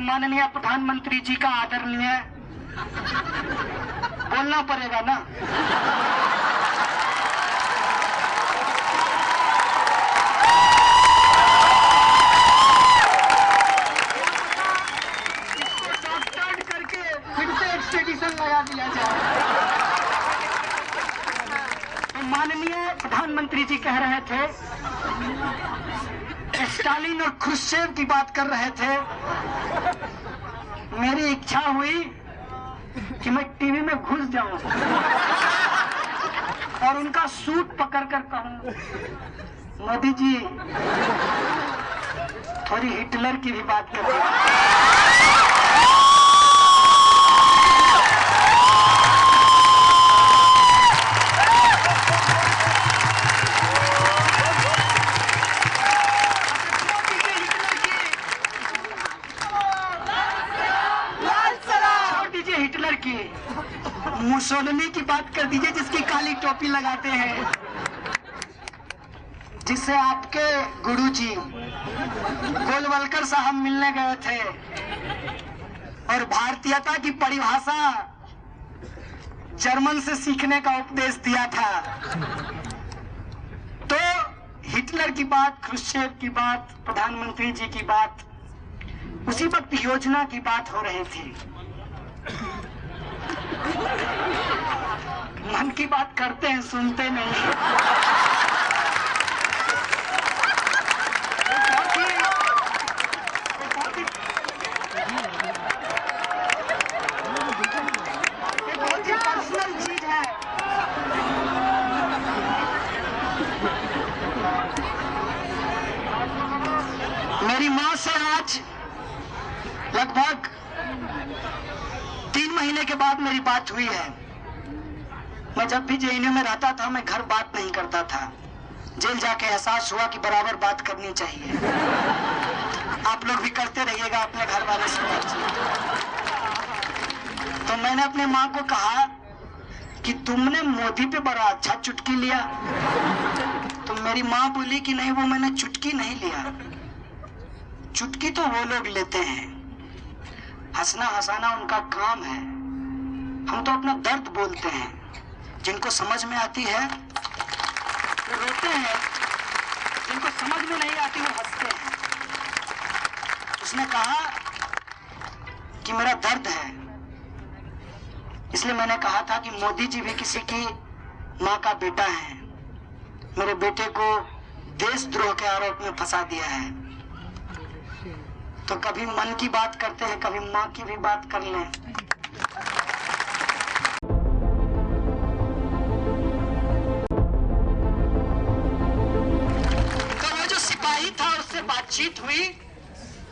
माननीय प्रधानमंत्री जी का आदरणीय बोलना पड़ेगा ना। इसको डॉक्टर करके फिर से एक्सपेडिशन लगा दिया जाए। तो माननीय प्रधानमंत्री जी कह रहे थे, स्टालिन और खुर्शचेव की बात कर रहे थे। मेरी इच्छा हुई कि मैं टीवी में घुस जाऊं और उनका सूट पकड़ कर कहूं, मोदी जी थोड़ी हिटलर की भी बात कर रहे हैं। मुसोलिनी की बात कर दीजिए, जिसकी काली टोपी लगाते हैं, जिससे आपके गुरुजी गोलवलकर साहब मिलने गए थे और भारतीयता की परिभाषा जर्मन से सीखने का उपदेश दिया था। तो हिटलर की बात, खुर्शचेव की बात, प्रधानमंत्री जी की बात, उसी वक्त योजना की बात हो रही थी। मन की बात करते हैं, सुनते नहीं। बहुत ही पर्सनल चीज है। मेरी माँ से आज लगभग 3 महीने के बाद मेरी बात हुई है। मैं जब भी जेएनयू में रहता था, मैं घर बात नहीं करता था। जेल जाके एहसास हुआ कि बराबर बात करनी चाहिए। आप लोग भी करते रहिएगा अपने घर वाले से बातचीत। तो मैंने अपने माँ को कहा कि तुमने मोदी पे बड़ा अच्छा चुटकी लिया। तो मेरी माँ बोली कि नहीं, वो मैंने चुटकी नहीं लिया। चुटकी तो वो लोग लेते हैं, हंसना हंसाना उनका काम है। हम तो अपना दर्द बोलते हैं। जिनको समझ में आती है वो रोते हैं, जिनको समझ में नहीं आती वो हंसते हैं। उसने कहा कि मेरा दर्द है, इसलिए मैंने कहा था कि मोदी जी भी किसी की माँ का बेटा है। मेरे बेटे को देशद्रोह के आरोप में फंसा दिया है। तो कभी मन की बात करते हैं, कभी माँ की भी बात कर लें। बातचीत हुई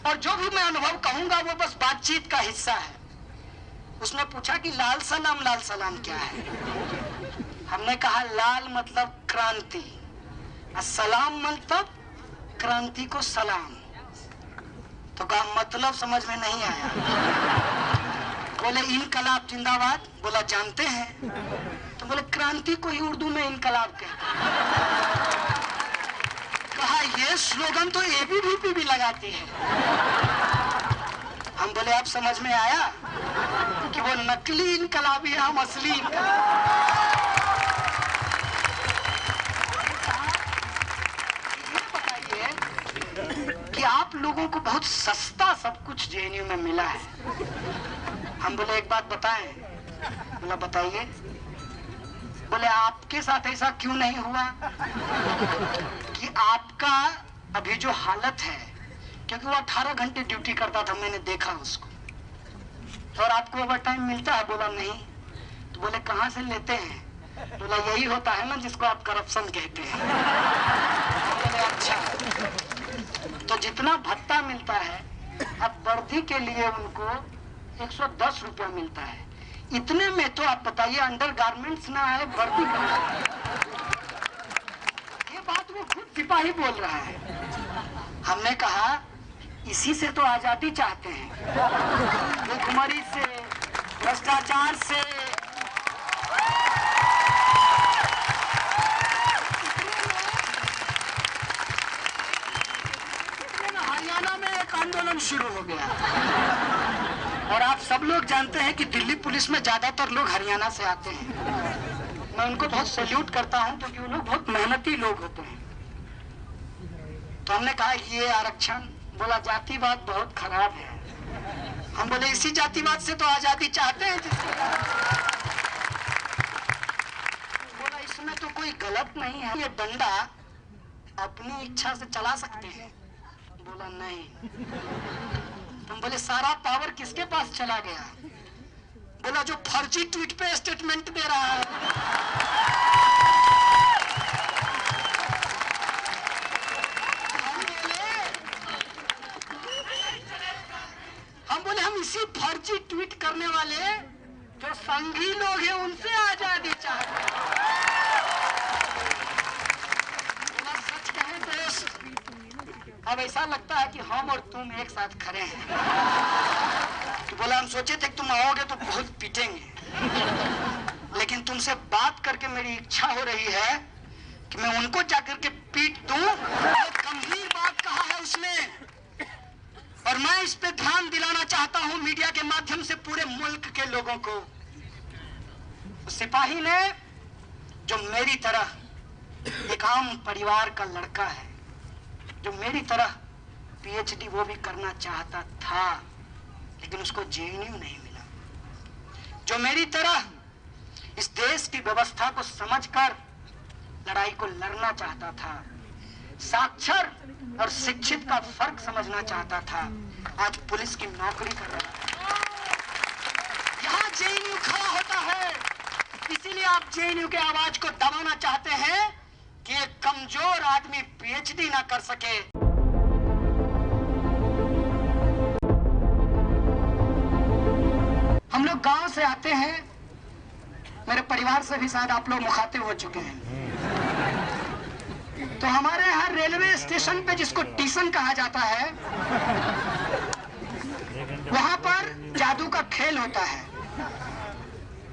और जो भी मैं अनुभव कहूंगा वो बस बातचीत का हिस्सा है। उसने पूछा कि लाल सलाम क्या है। हमने कहा लाल मतलब क्रांति, सलाम मतलब क्रांति को सलाम। तो कहा मतलब समझ में नहीं आया। बोले इनकलाब जिंदाबाद। बोला जानते हैं। तो बोले क्रांति को ही उर्दू में इनकलाब कहते हैं। कहा ये स्लोगन तो एबीवीपी भी लगाती है। हम बोले अब समझ में आया कि वो नकली इनकलाबी है, हम असली ये बताइए कि आप लोगों को बहुत सस्ता सब कुछ जेएनयू में मिला है। हम बोले एक बात बताएं। बोला बताइए। बोले आपके साथ ऐसा क्यों नहीं हुआ कि आपका अभी जो हालत है, क्योंकि वो 18 घंटे ड्यूटी करता था, मैंने देखा उसको, और आपको ओवर टाइम मिलता है? बोला नहीं। तो बोले कहाँ से लेते हैं? बोला यही होता है ना जिसको आप करप्शन कहते हैं। बोले अच्छा। तो जितना भत्ता मिलता है, अब वर्दी के लिए उनको 110 रुपया मिलता है। इतने में तो आप बताइए अंडर गारमेंट्स ना है, वर्दी का। ये बात वो खुद सिपाही बोल रहा है। हमने कहा इसी से तो आजादी चाहते हैं, भुखमरी से, भ्रष्टाचार से। हरियाणा में एक आंदोलन शुरू हो गया। और आप सब लोग जानते हैं कि दिल्ली पुलिस में ज्यादातर लोग हरियाणा से आते हैं। मैं उनको बहुत सैल्यूट करता हूं क्योंकि वो लोग बहुत मेहनती लोग होते हैं। तो हमने कहा ये आरक्षण, बोला जातिवाद बहुत खराब है। हम बोले इसी जातिवाद से तो आजादी चाहते हैं बोला इसमें तो कोई गलत नहीं है, ये डंडा अपनी इच्छा से चला सकते हैं। बोला नहीं। हम बोले सारा पावर किसके पास चला गया? बोला जो फर्जी ट्वीट पे स्टेटमेंट दे रहा है। हम बोले हम इसी फर्जी ट्वीट करने वाले जो संघी लोग हैं उनसे आजादी चाहते हैं। सच कहें तो अब ऐसा लगता है कि हम और तुम एक साथ खड़े हैं। तो बोला हम सोचे थे कि तुम आओगे तो बहुत पीटेंगे, लेकिन तुमसे बात करके मेरी इच्छा हो रही है कि मैं उनको जाकर के पीट दूं। गंभीर बात कहा है उसने, और मैं इस पे ध्यान दिलाना चाहता हूं मीडिया के माध्यम से पूरे मुल्क के लोगों को। सिपाही ने जो मेरी तरह एक आम परिवार का लड़का है, जो मेरी तरह पीएचडी वो भी करना चाहता था, लेकिन उसको जेएनयू नहीं मिला, जो मेरी तरह इस देश की व्यवस्था को समझकर लड़ाई को लड़ना चाहता था, साक्षर और शिक्षित का फर्क समझना चाहता था, आज पुलिस की नौकरी कर रहा है। यहाँ जेएनयू खड़ा होता है, इसीलिए आप जेएनयू के आवाज को दबाना चाहते हैं कि एक कमजोर आदमी पीएचडी ना कर सके। हम लोग गांव से आते हैं, मेरे परिवार से भी शायद आप लोग मुखातिब हो चुके हैं। तो हमारे यहाँ रेलवे स्टेशन पे जिसको टीसन कहा जाता है, वहां पर जादू का खेल होता है।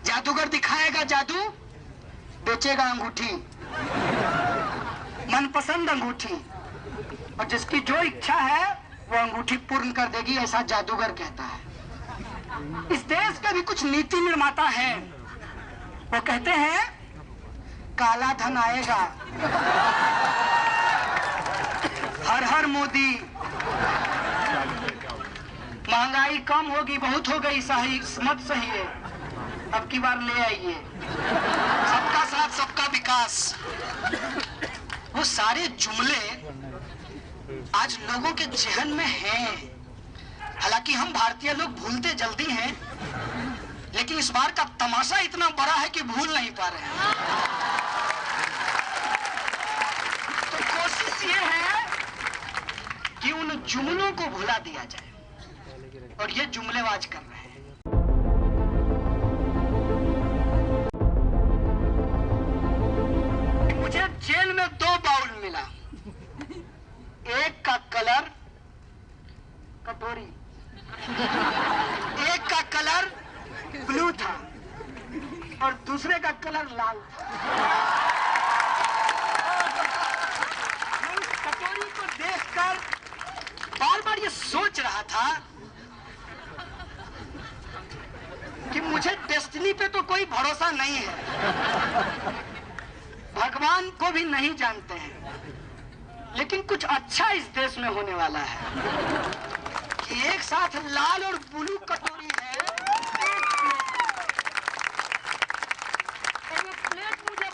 जादूगर दिखाएगा जादू, बेचेगा अंगूठी, मनपसंद अंगूठी, और जिसकी जो इच्छा है वो अंगूठी पूर्ण कर देगी, ऐसा जादूगर कहता है। इस देश के भी कुछ नीति निर्माता हैं, वो कहते हैं काला धन आएगा, हर हर मोदी, महंगाई कम होगी, बहुत हो गई, सही मत सही है, अब की बार ले आइए, सबका साथ सबका विकास। वो सारे जुमले आज लोगों के जहन में हैं। हालांकि हम भारतीय लोग भूलते जल्दी हैं, लेकिन इस बार का तमाशा इतना बड़ा है कि भूल नहीं पा रहे हैं। तो कोशिश ये है कि उन जुमलों को भुला दिया जाए, और ये जुमलेबाज कर रहे हैं। मुझे जेल में 2 बाउल मिला, एक का कलर कटोरी, एक का कलर ब्लू था और दूसरे का कलर लाल था। मैं उस कटोरी को देखकर बार बार ये सोच रहा था कि मुझे डेस्टिनी पे तो कोई भरोसा नहीं है, भगवान को भी नहीं जानते हैं, लेकिन कुछ अच्छा इस देश में होने वाला है कि एक साथ लाल और ब्लू कटोरी है।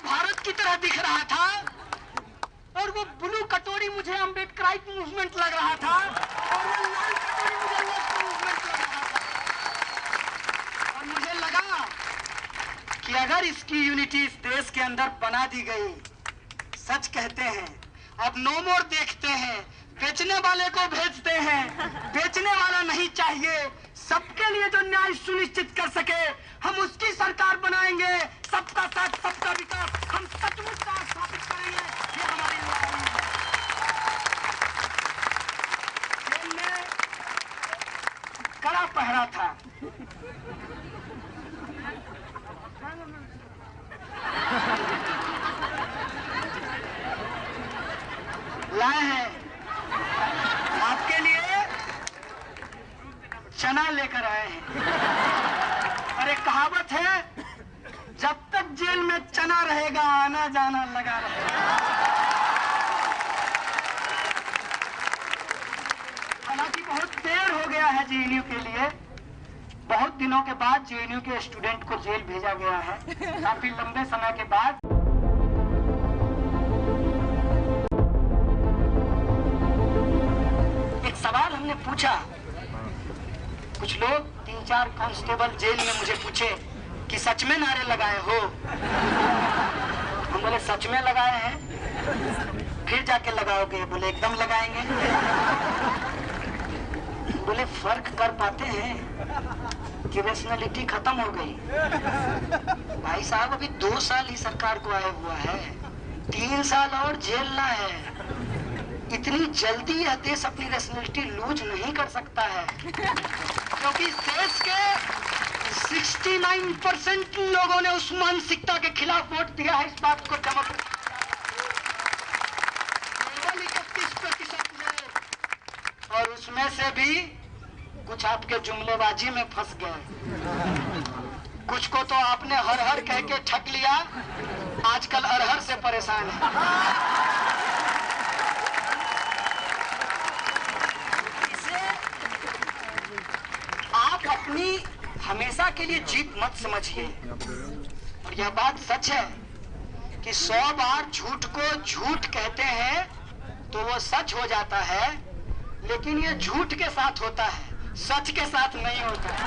भारत की तरह दिख रहा था, और वो ब्लू कटोरी मुझे अम्बेडकराइट मूवमेंट लग रहा था, और वो लाल कटोरी मुझे लेफ्ट मूवमेंट लग रहा था। और मुझे लगा कि अगर इसकी यूनिटी इस देश के अंदर बना दी गई, सच कहते हैं अब नो मोर देखते हैं, बेचने वाले को भेजते हैं, बेचने वाला नहीं चाहिए, सबके लिए जो न्याय सुनिश्चित कर सके, हम उसकी सरकार बनाएंगे। सबका साथ सबका विकास हम सचमुच स्थापित करेंगे, ये हमारी लड़ाई है। जेल में कड़ा पहरा था, लाए हैं आपके लिए चना लेकर आए हैं। अरे कहावत है, जब तक जेल में चना रहेगा आना जाना लगा रहेगा। हालांकि बहुत देर हो गया है जेएनयू के लिए, बहुत दिनों के बाद जेएनयू के स्टूडेंट को जेल भेजा गया है, काफी लंबे समय के बाद। एक सवाल हमने पूछा, कुछ लोग 3-4 कांस्टेबल जेल में मुझे पूछे कि सच में नारे लगाए हो? हम बोले सच में लगाए हैं। फिर जाके लगाओगे? बोले एकदम लगाएंगे। बोले फर्क कर पाते हैं कि रेशनैलिटी खत्म हो गई? भाई साहब अभी 2 साल ही सरकार को आया हुआ है, 3 साल और झेलना है। इतनी जल्दी यह देश अपनी रेशनैलिटी लूज नहीं कर सकता है, क्योंकि देश के 69% लोगों ने उस मानसिकता के खिलाफ वोट दिया है। इस बात को केवल 31% लोग, और उसमें से भी कुछ आपके जुमलेबाजी में फंस गए। कुछ को तो आपने हर हर कह के ठग लिया, आजकल अरहर से परेशान है। इसे आप अपनी हमेशा के लिए जीत मत समझिए। और यह बात सच है कि 100 बार झूठ को झूठ कहते हैं तो वो सच हो जाता है, लेकिन ये झूठ के साथ होता है, सच के साथ नहीं होता है।